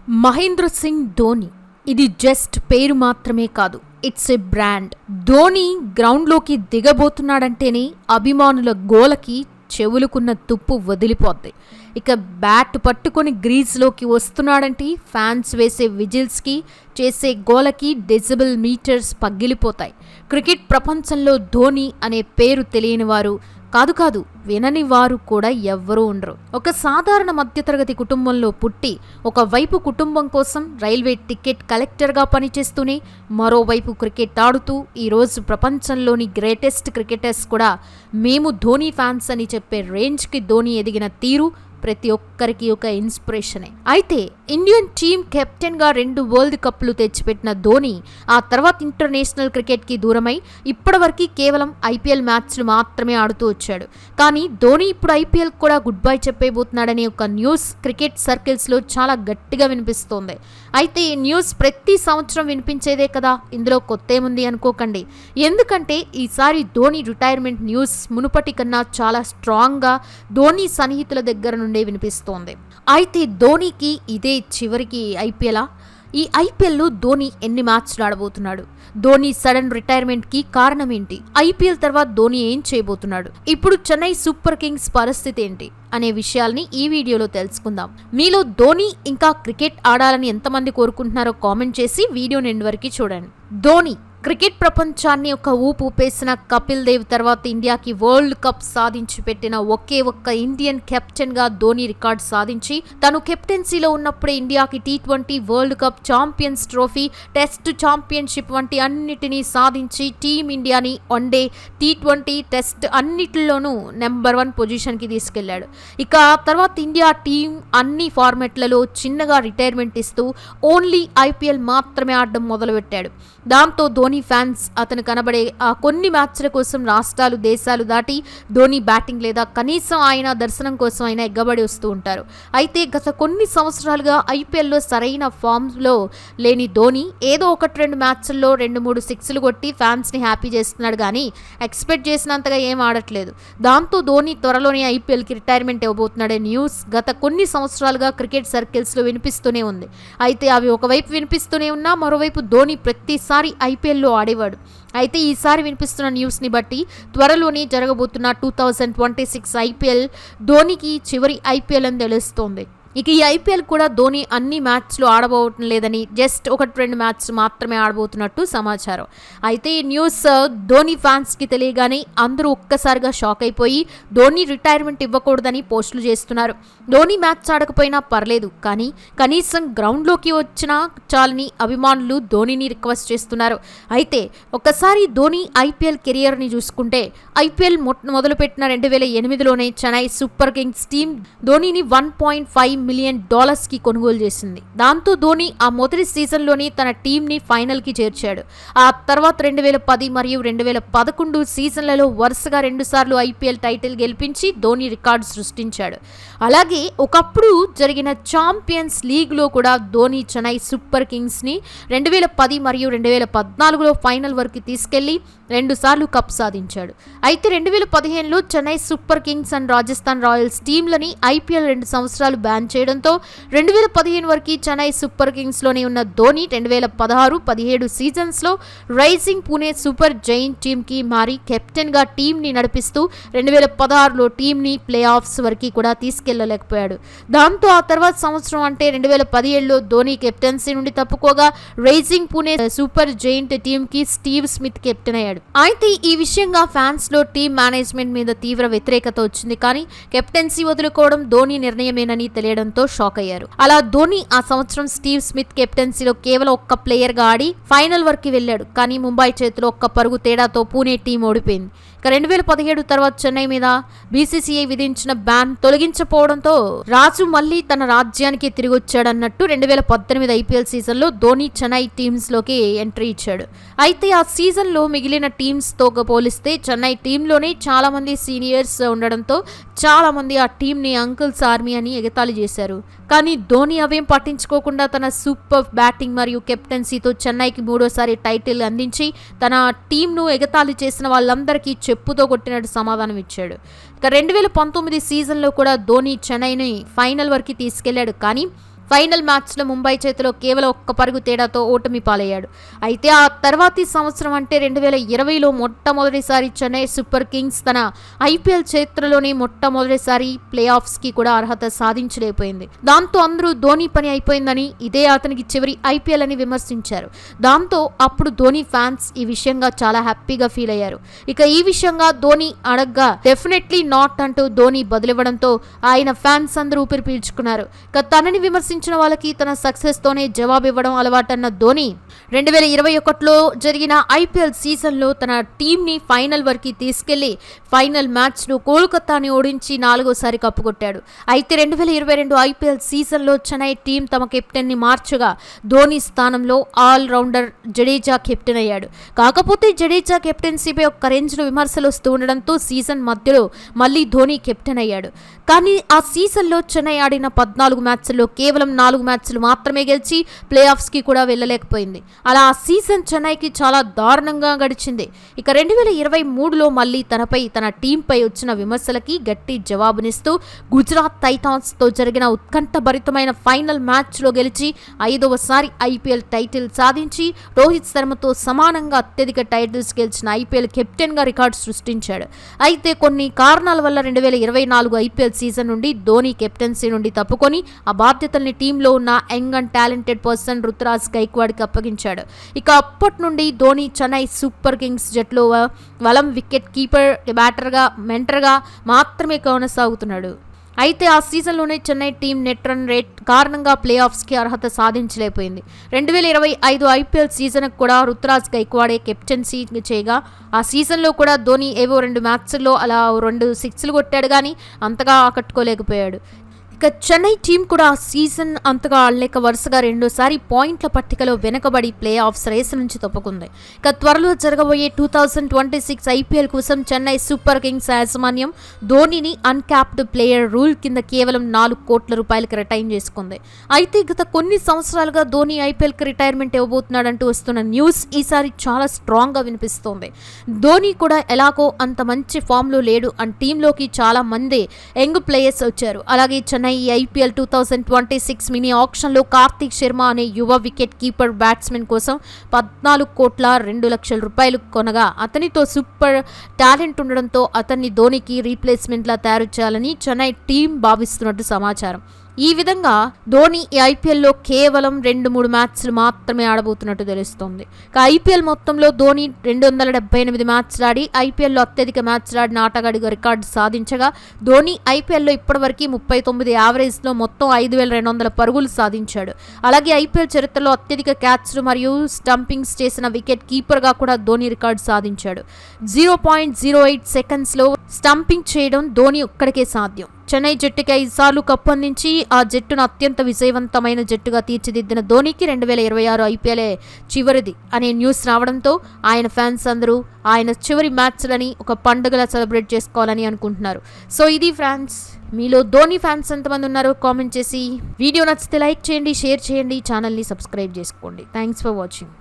మహేంద్ర సింగ్ ధోని ఇది జస్ట్ పేరు మాత్రమే కాదు, ఇట్స్ ఎ బ్రాండ్. ధోని గ్రౌండ్లోకి దిగబోతున్నాడంటేనే అభిమానుల గోలకి చెవులుకున్న తుప్పు వదిలిపోద్ది. ఇక బ్యాట్ పట్టుకొని గ్రీజ్లోకి వస్తున్నాడంటే ఫ్యాన్స్ వేసే విజిల్స్కి, చేసే గోలకి డెసిబుల్ మీటర్స్ పగిలిపోతాయి. క్రికెట్ ప్రపంచంలో ధోని అనే పేరు తెలియని వారు కాదు వినని వారు కూడా ఎవ్వరూ ఉండరు. ఒక సాధారణ మధ్యతరగతి కుటుంబంలో పుట్టి ఒకవైపు కుటుంబం కోసం రైల్వే టికెట్ కలెక్టర్గా పనిచేస్తూనే మరోవైపు క్రికెట్ ఆడుతూ ఈరోజు ప్రపంచంలోని గ్రేటెస్ట్ క్రికెటర్స్ కూడా మేము ధోని ఫ్యాన్స్ అని చెప్పే రేంజ్కి ధోని ఎదిగిన తీరు ప్రతి ఒక్కరికి ఒక ఇన్స్పిరేషనే. అయితే ఇండియన్ టీం కెప్టెన్గా 2 వరల్డ్ కప్లు తెచ్చిపెట్టిన ధోని ఆ తర్వాత ఇంటర్నేషనల్ క్రికెట్కి దూరమై ఇప్పటివరకు కేవలం ఐపీఎల్ మ్యాచ్లు మాత్రమే ఆడుతూ వచ్చాడు. కానీ ధోని ఇప్పుడు ఐపీఎల్ కూడా గుడ్ బై చెప్పేబోతున్నాడనే ఒక న్యూస్ క్రికెట్ సర్కిల్స్లో చాలా గట్టిగా వినిపిస్తోంది. అయితే ఈ న్యూస్ ప్రతి సంవత్సరం వినిపించేదే కదా, ఇందులో కొత్తేముంది అనుకోకండి. ఎందుకంటే ఈసారి ధోని రిటైర్మెంట్ న్యూస్ మునుపటి కన్నా చాలా స్ట్రాంగ్గా ధోని సన్నిహితుల దగ్గర నుండి వినిపిస్తోంది. అయితే ధోనికి ఇదే చివరికి ఐపీఎల్. ఈ ఐపీఎల్లో ధోని ఎన్ని మ్యాచ్లు ఆడబోతున్నాడు? ధోని సడన్ రిటైర్మెంట్ కి కారణం ఏంటి? ఐపీఎల్ తర్వాత ధోని ఏం చేయబోతున్నాడు? ఇప్పుడు చెన్నై సూపర్ కింగ్స్ పరిస్థితి ఏంటి అనే విషయాల్ని ఈ వీడియోలో తెలుసుకుందాం. మీలో ధోని ఇంకా క్రికెట్ ఆడాలని ఎంతమంది కోరుకుంటున్నారో కామెంట్ చేసి వీడియోని ఎండ్ వరకు చూడండి. ధోని క్రికెట్ ప్రపంచాన్ని ఒక ఊపు ఊపేసిన కపిల్ దేవ్ తర్వాత ఇండియాకి వరల్డ్ కప్ సాధించి పెట్టిన ఒకే ఒక్క ఇండియన్ కెప్టెన్ గా ధోని రికార్డ్ సాధించి తను కెప్టెన్సీలో ఉన్నప్పుడే ఇండియాకి T20 world cup, champions trophy, test championship వంటి అన్నిటినీ సాధించి టీమ్ ఇండియాని వన్డే, T20, టెస్ట్ అన్నిటిలోనూ నెంబర్ 1 పొజిషన్కి తీసుకెళ్లాడు. ఇక తర్వాత ఇండియా టీం అన్ని ఫార్మాట్లలో చిన్నగా రిటైర్మెంట్ ఇస్తూ ఓన్లీ ఐపీఎల్ మాత్రమే ఆడడం మొదలుపెట్టాడు. దాంతో ధోని ఫ్యాన్స్ అతను కనబడే ఆ కొన్ని మ్యాచ్ల కోసం రాష్ట్రాలు, దేశాలు దాటి ధోని బ్యాటింగ్ లేదా కనీసం ఆయన దర్శనం కోసం అయినా ఎగ్గబడి వస్తూ ఉంటారు. అయితే గత కొన్ని సంవత్సరాలుగా ఐపీఎల్లో సరైన ఫామ్లో లేని ధోని ఏదో 1-2 మ్యాచ్ల్లో 2-3 సిక్స్లు కొట్టి ఫ్యాన్స్ని హ్యాపీ చేస్తున్నాడు కానీ ఎక్స్పెక్ట్ చేసినంతగా ఏం ఆడట్లేదు. దాంతో ధోని త్వరలోనే ఐపీఎల్కి రిటైర్మెంట్ ఇవ్వబోతున్నాడే న్యూస్ గత కొన్ని సంవత్సరాలుగా క్రికెట్ సర్కిల్స్లో వినిపిస్తూనే ఉంది. అయితే అవి ఒకవైపు వినిపిస్తూనే ఉన్నా మరోవైపు ధోని ప్రతిసారి ఐపీఎల్లో ఆడేవాడు. అయితే ఈసారి వినిపిస్తున్న న్యూస్ని బట్టి త్వరలోనే జరగబోతున్న 2026 ఐపీఎల్ ధోనికి చివరి ఐపీఎల్ అని తెలుస్తోంది. ఇక ఈ ఐపీఎల్ కూడా ధోని అన్ని మ్యాచ్లు ఆడబోవటం లేదని, జస్ట్ 1-2 మ్యాచ్ మాత్రమే ఆడబోతున్నట్టు సమాచారం. అయితే ఈ న్యూస్ ధోని ఫ్యాన్స్కి తెలియగానే అందరూ ఒక్కసారిగా షాక్ అయిపోయి ధోని రిటైర్మెంట్ ఇవ్వకూడదని పోస్టులు చేస్తున్నారు. ధోని మ్యాచ్ ఆడకపోయినా పర్లేదు కానీ కనీసం గ్రౌండ్లోకి వచ్చినా చాలని అభిమానులు ధోనిని రిక్వెస్ట్ చేస్తున్నారు. అయితే ఒక్కసారి ధోని ఐపీఎల్ కెరియర్ని చూసుకుంటే ఐపీఎల్ మొదలుపెట్టిన 2008లోనే చెన్నై సూపర్ కింగ్స్ టీం ధోనిని $1.5 మిలియన్ కి కొనుగోలు చేసింది. దాంతో ధోని ఆ మొదటి సీజన్లోనే తన టీంని ఫైనల్కి చేర్చాడు. ఆ తర్వాత 2010 మరియు 2011 సీజన్లలో వరుసగా 2 సార్లు ఐపీఎల్ టైటిల్ గెలిపించి ధోని రికార్డు సృష్టించాడు. అలాగే ఒకప్పుడు జరిగిన ఛాంపియన్స్ లీగ్లో కూడా ధోని చెన్నై సూపర్ కింగ్స్ని 2010 మరియు 2014లో ఫైనల్ వరకు తీసుకెళ్లి 2 సార్లు కప్ సాధించాడు. అయితే 2015లో Chennai Super Kings and Rajasthan Royals టీంలని ఐపీఎల్ 2 సంవత్సరాలు బ్యాన్ చేయడంతో 2015 వరకు చెన్నై సూపర్ కింగ్స్లోనే ఉన్న ధోని 2016-17 సీజన్స్లో రైజింగ్ పూణే సూపర్ జైంట్ టీంకి మారి కెప్టెన్గా టీంని నడిపిస్తూ 2016లో టీంని ప్లే ఆఫ్స్ వరకు కూడా తీసుకెళ్లలేకపోయాడు. దాంతో ఆ తర్వాత సంవత్సరం అంటే 2017లో ధోని కెప్టెన్సీ నుండి తప్పుకోగా రైజింగ్ పూణే సూపర్ జైంట్ టీంకి స్టీవ్ స్మిత్ కెప్టెన్ అయ్యాడు. అయితే ఈ విషయంగా ఫ్యాన్స్లో టీం మేనేజ్మెంట్ మీద తీవ్ర వ్యతిరేకత వచ్చింది. కానీ కెప్టెన్సీ వదులుకోవడం ధోని నిర్ణయమేనని తెలియడంతో షాక్ అయ్యారు. అలా ధోని ఆ సంవత్సరం స్టీవ్ స్మిత్ కెప్టెన్సీలో కేవలం ఒక్క ప్లేయర్గా ఆడి ఫైనల్ వరకు వెళ్ళాడు. కానీ ముంబై చేతిలో 1 పరుగు తేడాతో పూణే టీం ఓడిపోయింది. 2017 తర్వాత చెన్నై మీద బీసీసీఐ విధించిన బ్యాన్ తొలగించకపోవడంతో రాజు మళ్లీ తన రాజ్యానికి తిరిగి వచ్చాడన్నట్టు 2018 ఐపీఎల్ సీజన్లో ధోని చెన్నై టీమ్స్లోకి ఎంట్రీ ఇచ్చాడు. అయితే ఆ సీజన్లో మిగిలిన టీమ్స్తో పోలిస్తే చెన్నై టీంలోనే చాలా మంది సీనియర్స్ ఉండడంతో చాలా మంది ఆ టీంని అంకుల్స్ ఆర్మీ అని ఎగతాళి చేశారు. కానీ ధోని అవేం పట్టించుకోకుండా తన సూపర్ బ్యాటింగ్ మరియు కెప్టెన్సీతో చెన్నైకి 3వ టైటిల్ అందించి తన టీంను ఎగతాళి చేసిన వాళ్ళందరికీ చెప్పుతో కొట్టినట్టు సమాధానం ఇచ్చాడు. ఇక 2019 సీజన్లో కూడా ధోని చెన్నైని ఫైనల్ వరకు తీసుకెళ్లాడు. కానీ ఫైనల్ మ్యాచ్లో ముంబై చేతిలో కేవలం 1 పరుగు తేడాతో ఓటమి పాలయ్యాడు. అయితే ఆ తర్వాతి సంవత్సరం అంటే 2020లో మొట్టమొదటిసారి చెన్నై సూపర్ కింగ్స్ తన ఐపీఎల్ చరిత్రలోనే మొట్టమొదటిసారి ప్లే ఆఫ్స్కి కూడా అర్హత సాధించలేకపోయింది. దాంతో అందరూ ధోని పని అయిపోయిందని, ఇదే అతనికి చివరి ఐపీఎల్ అని విమర్శించారు. దాంతో అప్పుడు ధోని ఫ్యాన్స్ ఈ విషయంగా చాలా హ్యాపీగా ఫీల్ అయ్యారు. ఇక ఈ విషయంగా ధోని అడగ్గా డెఫినెట్లీ నాట్ అంటూ ధోని బదులివ్వడంతో ఆయన ఫ్యాన్స్ అందరూ ఊపిరి పీల్చుకున్నారు. ఇక తనని విమర్శించిన వాళ్ళకి తన సక్సెస్ తోనే జవాబు ఇవ్వడం అలవాటన్న ధోని 2021లో జరిగిన ఐపీఎల్ సీజన్లో తన టీంని ఫైనల్ వరకు తీసుకెళ్లి ఫైనల్ మ్యాచ్లో కోల్కతాని ఓడించి 4వసారి కప్పుకొట్టాడు. అయితే 2022 ఐపీఎల్ సీజన్లో చెన్నై టీం తమ కెప్టెన్ని మార్చగా ధోని స్థానంలో ఆల్ రౌండర్ జడేజా కెప్టెన్ అయ్యాడు. కాకపోతే జడేజా కెప్టెన్సీపై ఒక రేంజ్లో విమర్శలు వస్తూ ఉండడంతో సీజన్ మధ్యలో మళ్ళీ ధోని కెప్టెన్ అయ్యాడు. కానీ ఆ సీజన్లో చెన్నై ఆడిన 14 మ్యాచ్ల్లో కేవలం 4 మ్యాచ్లు మాత్రమే గెలిచి ప్లే ఆఫ్స్కి కూడా వెళ్ళలేకపోయింది. అలా ఆ సీజన్ చెన్నైకి చాలా దారుణంగా గడిచింది. ఇక 2023లో మళ్ళీ తనపై తన టీంపై వచ్చిన విమర్శలకి గట్టి జవాబునిస్తూ గుజరాత్ టైటాన్స్తో జరిగిన ఉత్కంఠభరితమైన ఫైనల్ మ్యాచ్లో గెలిచి 5వసారి ఐపీఎల్ టైటిల్ సాధించి రోహిత్ శర్మతో సమానంగా అత్యధిక టైటిల్స్ గెలిచిన ఐపీఎల్ కెప్టెన్గా రికార్డు సృష్టించాడు. అయితే కొన్ని కారణాల వల్ల 2024 ఐపీఎల్ సీజన్ నుండి ధోని కెప్టెన్సీ నుండి తప్పుకొని ఆ బాధ్యతల్ని టీంలో ఉన్న young and talented person Ruturaj గైక్వాడ్కి అప్పగించాడు. ఇక అప్పటి నుండి ధోని చెన్నై సూపర్ కింగ్స్ జట్లో వలం వికెట్ కీపర్, బ్యాటర్గా, మెంటర్గా మాత్రమే కొనసాగుతున్నాడు. అయితే ఆ సీజన్లోనే Chennai team net run rate కారణంగా ప్లే ఆఫ్స్కి అర్హత సాధించలేకపోయింది. 2025 ఐపీఎల్ సీజన్కు కూడా రుతురాజ్ గైక్వాడే కెప్టెన్సీ చేయగా ఆ సీజన్లో కూడా ధోని ఏవో 2 మ్యాచ్ల్లో అలా 2 సిక్స్లు కొట్టాడు కానీ అంతగా ఆకట్టుకోలేకపోయాడు. ఇక చెన్నై టీం కూడా ఆ సీజన్ అంతగా ఆడలేక వరుసగా 2సారి పాయింట్ల పట్టికలో వెనకబడి ప్లే ఆఫ్స్ రేసు నుంచి తప్పుకుంది. ఇక త్వరలో జరగబోయే 2026 ఐపీఎల్ కోసం చెన్నై సూపర్ కింగ్స్ యాజమాన్యం ధోనిని అన్క్యాప్డ్ ప్లేయర్ రూల్ కింద కేవలం 4 కోట్ల రూపాయలకి రిటైన్ చేసుకుంది. అయితే గత కొన్ని సంవత్సరాలుగా ధోని ఐపీఎల్కి రిటైర్మెంట్ ఇవ్వబోతున్నాడంటూ వస్తున్న న్యూస్ ఈసారి చాలా స్ట్రాంగ్గా వినిపిస్తోంది. ధోని కూడా ఎలాగో అంత మంచి ఫామ్లో లేడు అండ్ టీంలోకి చాలా మంది యంగ్ ప్లేయర్స్ వచ్చారు. అలాగే చెన్నై ఈ ఐపీఎల్ 2026 మినీ ఆక్షన్లో కార్తిక్ శర్మ అనే యువ వికెట్ కీపర్ బ్యాట్స్మెన్ కోసం 14 కోట్ల 2 లక్షల రూపాయలు కొనగా అతనితో సూపర్ టాలెంట్ ఉండడంతో అతన్ని ధోనికి రీప్లేస్మెంట్లా తయారు చేయాలని చెన్నై టీం భావిస్తున్నట్టు సమాచారం. ఈ విధంగా ధోని ఈ ఐపీఎల్లో కేవలం 2-3 మ్యాచ్లు మాత్రమే ఆడబోతున్నట్టు తెలుస్తోంది. ఐపీఎల్ మొత్తంలో ధోని 278 మ్యాచ్లు ఆడి ఐపీఎల్లో అత్యధిక మ్యాచ్లు ఆడిన ఆటగాడిగా రికార్డు సాధించగా ధోని ఐపీఎల్లో ఇప్పటివరకు 39 యావరేజ్లో మొత్తం 5,200 పరుగులు సాధించాడు. అలాగే ఐపీఎల్ చరిత్రలో అత్యధిక క్యాచ్లు మరియు స్టంపింగ్స్ చేసిన వికెట్ కీపర్గా కూడా ధోని రికార్డు సాధించాడు. 0.08 సెకండ్స్లో స్టంపింగ్ చేయడం ధోని ఒక్కడికే సాధ్యం. చెన్నై జట్టుకి 5 సార్లు కప్పు అందించి ఆ జట్టును అత్యంత విజయవంతమైన జట్టుగా తీర్చిదిద్దిన ధోనికి 2026 ఐపీఎల్ చివరిది అనే న్యూస్ రావడంతో ఆయన ఫ్యాన్స్ అందరూ ఆయన చివరి మ్యాచ్లని ఒక పండుగలా సెలబ్రేట్ చేసుకోవాలని అనుకుంటున్నారు. సో ఇది ఫ్యాన్స్, మీలో ధోని ఫ్యాన్స్ ఎంతమంది ఉన్నారో కామెంట్ చేసి వీడియో నచ్చితే లైక్ చేయండి, షేర్ చేయండి, ఛానల్ని సబ్స్క్రైబ్ చేసుకోండి. Thanks for watching.